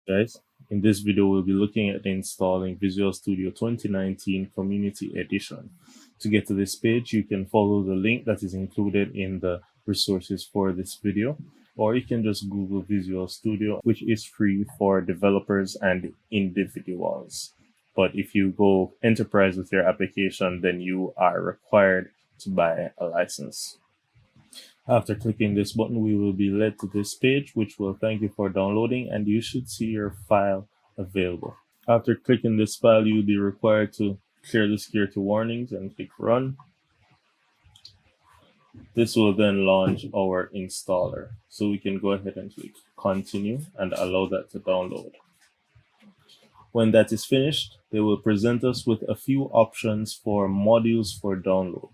Guys, in this video we'll be looking at installing Visual Studio 2019 Community Edition. To get to this page, you can follow the link that is included in the resources for this video, or you can just Google Visual Studio, which is free for developers and individuals. But if you go enterprise with your application, then you are required to buy a license. After clicking this button, we will be led to this page, which will thank you for downloading, and you should see your file available. After clicking this file, you'll be required to clear the security warnings and click Run. This will then launch our installer. So we can go ahead and click Continue and allow that to download. When that is finished, they will present us with a few options for modules for download.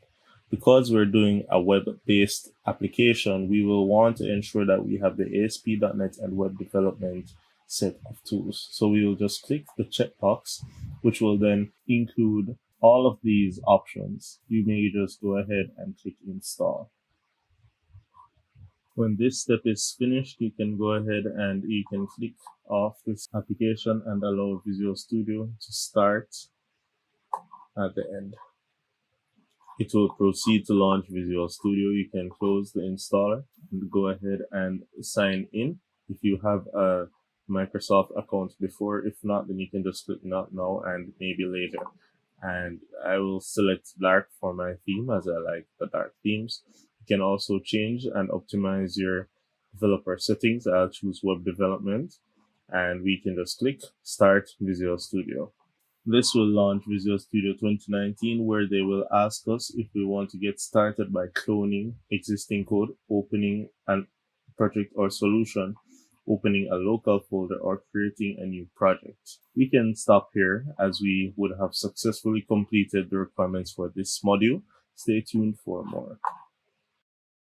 Because we're doing a web-based application, we will want to ensure that we have the ASP.NET and web development set of tools. So we will just click the checkbox, which will then include all of these options. You may just go ahead and click Install. When this step is finished, you can go ahead and you can click off this application and allow Visual Studio to start at the end. It will proceed to launch Visual Studio. You can close the installer and go ahead and sign in if you have a Microsoft account before. If not, then you can just click Not Now and maybe later. And I will select dark for my theme, as I like the dark themes. You can also change and optimize your developer settings. I'll choose web development, and we can just click Start Visual Studio. This will launch Visual Studio 2019, where they will ask us if we want to get started by cloning existing code, opening a project or solution, opening a local folder, or creating a new project. We can stop here as we would have successfully completed the requirements for this module. Stay tuned for more.